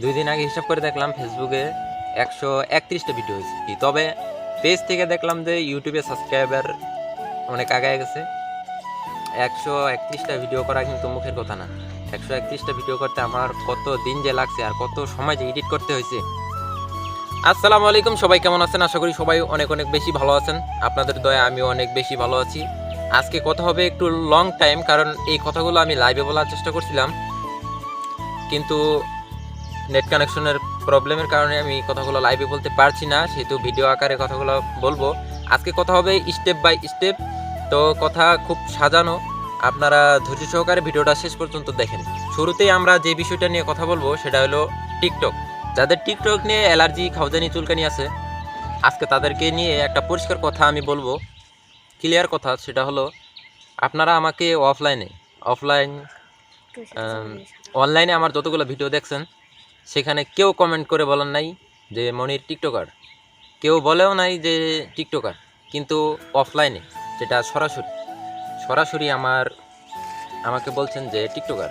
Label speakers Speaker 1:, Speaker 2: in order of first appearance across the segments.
Speaker 1: 2 দিন আগে হিসাব করে দেখলাম ফেসবুকে 131টা ভিডিও হয়েছে। তবে পেজ থেকে দেখলাম যে ইউটিউবে সাবস্ক্রাইবার অনেক আগায় গেছে। 131টা ভিডিও করা কিন্তু মুখের কথা না। 131টা ভিডিও করতে আমার কত দিন যে লাগছে আর কত সময় যে এডিট করতে হয়েছে। আসসালামু আলাইকুম, সবাই কেমন আছেন? আশা করি সবাই অনেক অনেক বেশি ভালো আছেন। আপনাদের দয়া আমিও অনেক বেশি ভালো আছি। আজকে কথা হবে একটু লং টাইম, কারণ এই কথাগুলো আমি লাইভে বলার চেষ্টা করছিলাম, কিন্তু নেট কানেকশনের প্রবলেমের কারণে আমি কথাগুলো লাইভে বলতে পারছি না, সেহেতু ভিডিও আকারে কথাগুলো বলবো। আজকে কথা হবে স্টেপ বাই স্টেপ, তো কথা খুব সাজানো। আপনারা ধৈর্য সহকারে ভিডিওটা শেষ পর্যন্ত দেখেন। শুরুতেই আমরা যে বিষয়টা নিয়ে কথা বলবো সেটা হলো টিকটক। যাদের টিকটক নিয়ে অ্যালার্জি, খাওজানি, চুলকানি আছে, আজকে তাদেরকে নিয়ে একটা পরিষ্কার কথা আমি বলবো, ক্লিয়ার কথা। সেটা হলো, আপনারা আমাকে অনলাইনে আমার যতগুলো ভিডিও দেখছেন, সেখানে কেউ কমেন্ট করে বলেন নাই যে মনির টিকটকার, কেউ বলেও নাই যে টিকটকার। কিন্তু অফলাইনে, যেটা সরাসরি আমাকে বলছেন যে টিকটকার।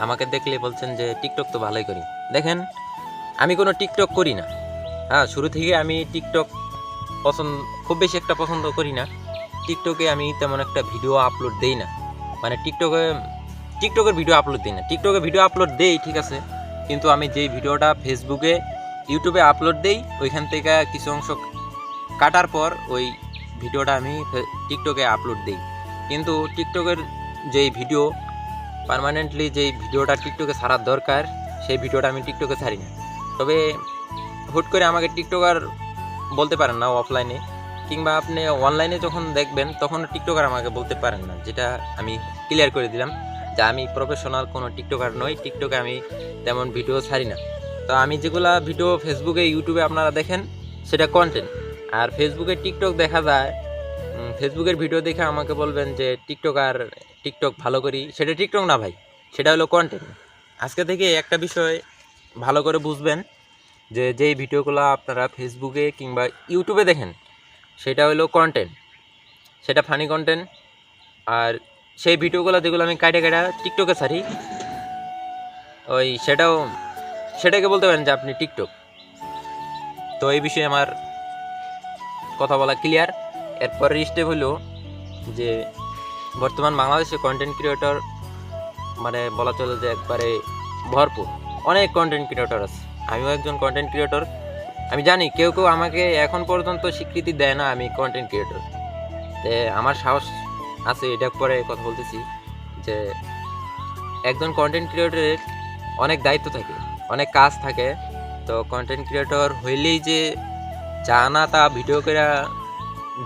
Speaker 1: আমাকে দেখলে বলছেন যে টিকটক তো ভালোই করি। দেখেন, আমি কোনো টিকটক করি না। হ্যাঁ, শুরু থেকে আমি টিকটক খুব বেশি একটা পছন্দ করি না। টিকটকে আমি তেমন একটা ভিডিও আপলোড দেই না। মানে টিকটকের ভিডিও আপলোড দিই না। টিকটকে ভিডিও আপলোড দেই, ঠিক আছে, কিন্তু আমি যেই ভিডিওটা ফেসবুকে, ইউটিউবে আপলোড দেই, ওইখান থেকে কিছু অংশ কাটার পর ওই ভিডিওটা আমি টিকটকে আপলোড দিই। কিন্তু টিকটকের যেই ভিডিও, পার্মানেন্টলি যেই ভিডিওটা টিকটকে ছাড়ার দরকার, সেই ভিডিওটা আমি টিকটকে ছাড়ি না। তবে হুট করে আমাকে টিকটকার বলতে পারেন না অফলাইনে, কিংবা আপনি অনলাইনে যখন দেখবেন তখন টিকটকার আমাকে বলতে পারেন না। যেটা আমি ক্লিয়ার করে দিলাম যে আমি প্রফেশনাল কোনো টিকটকার নই। টিকটকে আমি তেমন ভিডিও ছাড়ি না। তো আমি যেগুলা ভিডিও ফেসবুকে, ইউটিউবে আপনারা দেখেন, সেটা কন্টেন্ট। আর ফেসবুকে টিকটক দেখা যায়, ফেসবুকের ভিডিও দেখে আমাকে বলবেন যে টিকটক ভালো করি, সেটা টিকটক না ভাই, সেটা হলো কন্টেন্ট। আজকে থেকে একটা বিষয় ভালো করে বুঝবেন, যে যেই ভিডিওগুলো আপনারা ফেসবুকে কিংবা ইউটিউবে দেখেন, সেটা হলো কন্টেন্ট, সেটা ফানি কন্টেন্ট। আর সেই ভিডিওগুলো যেগুলো আমি কাটা টিকটকে ছাড়ি, সেটাকে বলতে পারেন যে আপনি টিকটক। তো এই বিষয়ে আমার কথা বলা ক্লিয়ার। এরপরের স্টেপ হলো যে বর্তমান বাংলাদেশে কন্টেন্ট ক্রিয়েটর মানে বলা চলে যে একবারে ভরপুর। অনেক কন্টেন্ট ক্রিয়েটর আছে, আমিও একজন কন্টেন্ট ক্রিয়েটর। আমি জানি কেউ আমাকে এখন পর্যন্ত স্বীকৃতি দেয় না আমি কন্টেন্ট ক্রিয়েটর। যে আমার সাহস আছে, এটা পরে কথা বলতেছি, যে একজন কন্টেন্ট ক্রিয়েটরের অনেক দায়িত্ব থাকে, অনেক কাজ থাকে। তো কন্টেন্ট ক্রিয়েটর হইলেই যে জানা তা ভিডিও করে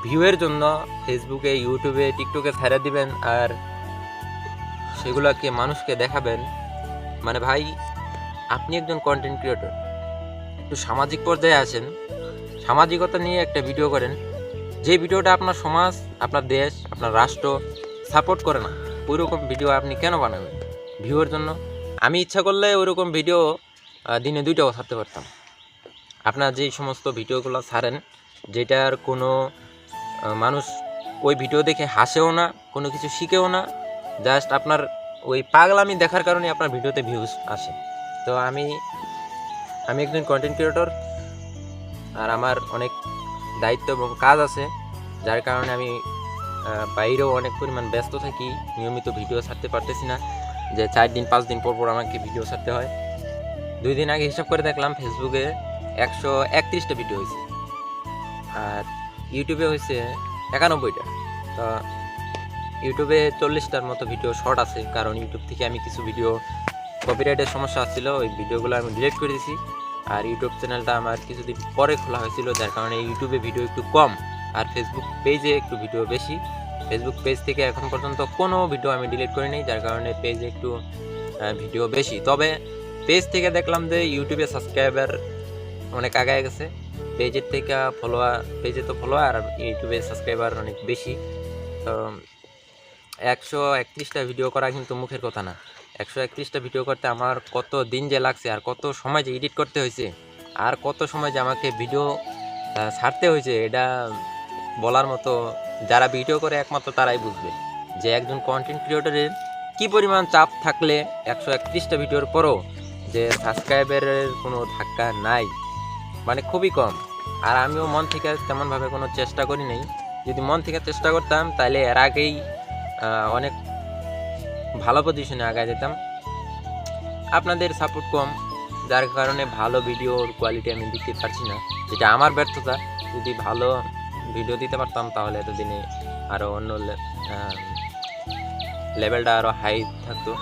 Speaker 1: ভিউয়ের জন্য ফেসবুকে, ইউটিউবে, টিকটকে ছাড়া দিবেন আর সেগুলোকে মানুষকে দেখাবেন, মানে ভাই, আপনি একজন কন্টেন্ট ক্রিয়েটর, একটু সামাজিক পর্যায়ে আসেন, সামাজিকতা নিয়ে একটা ভিডিও করেন। যে ভিডিওটা আপনার সমাজ, আপনার দেশ, আপনার রাষ্ট্র সাপোর্ট করে না, ওই রকম ভিডিও আপনি কেন বানাবেন ভিউয়ের জন্য? আমি ইচ্ছা করলে ওইরকম ভিডিও দিনে 2টাও ছাড়তে পারতাম। আপনার যেই সমস্ত ভিডিওগুলো ছাড়েন, যেটার কোনো মানুষ ওই ভিডিও দেখে হাসেও না, কোনো কিছু শিখেও না, জাস্ট আপনার ওই পাগলামি দেখার কারণে আপনার ভিডিওতে ভিউজ আসে। তো আমি একজন কন্টেন্ট ক্রিয়েটর, আর আমার অনেক দায়িত্ব এবং কাজ আছে, যার কারণে আমি বাইরেও অনেক পরিমাণ ব্যস্ত থাকি, নিয়মিত ভিডিও ছাড়তে পারতেছি না। যে 4 দিন 5 দিন পর আমাকে ভিডিও ছাড়তে হয়। 2 দিন আগে হিসাব করে দেখলাম ফেসবুকে 131টা ভিডিও হয়েছে, আর ইউটিউবে হয়েছে 91টা। তো ইউটিউবে 40টার মতো ভিডিও শর্ট আছে, কারণ ইউটিউব থেকে আমি কিছু ভিডিও কপিরাইটের সমস্যা আসছিল, ওই ভিডিওগুলো আমি ডিলিট করে দিয়েছি। আর ইউটিউব চ্যানেলটা আমার কিছুদিন পরে খোলা হয়েছিল, যার কারণে ইউটিউবে ভিডিও একটু কম, আর ফেসবুক পেজে একটু ভিডিও বেশি। ফেসবুক পেজ থেকে এখন পর্যন্ত কোনো ভিডিও আমি ডিলিট করিনি, যার কারণে পেজে একটু ভিডিও বেশি। তবে পেজ থেকে দেখলাম যে ইউটিউবে সাবস্ক্রাইবার অনেক আগায় গেছে, পেজের থেকে পেজে তো ফলোয়ার, আর ইউটিউবে সাবস্ক্রাইবার অনেক বেশি। তো 131টা ভিডিও করা কিন্তু মুখের কথা না। 131টা ভিডিও করতে আমার কত দিন যে লাগছে, আর কত সময় যে এডিট করতে হয়েছে, আর কত সময় যে আমাকে ভিডিও ছাড়তে হয়েছে, এটা বলার মতো। যারা ভিডিও করে একমাত্র তারাই বুঝবে যে একজন কন্টেন্ট ক্রিয়েটরের কী পরিমাণ চাপ থাকলে 131টা ভিডিওর পরও যে সাবস্ক্রাইবারের কোনো ধাক্কা নাই, মানে খুবই কম। আর আমিও মন থেকে তেমনভাবে কোনো চেষ্টা করি নাই। যদি মন থেকে চেষ্টা করতাম তাহলে এর আগেই অনেক ভালো পজিশনে আগায় যেতাম। আপনাদের সাপোর্ট কম, যার কারণে ভালো ভিডিওর কোয়ালিটি আমি দিতে পারছি না, যেটা আমার ব্যর্থতা। যদি ভালো ভিডিও দিতে পারতাম তাহলে এতদিনে আরও অন্য লেভেলটা আরও হাই থাকতো।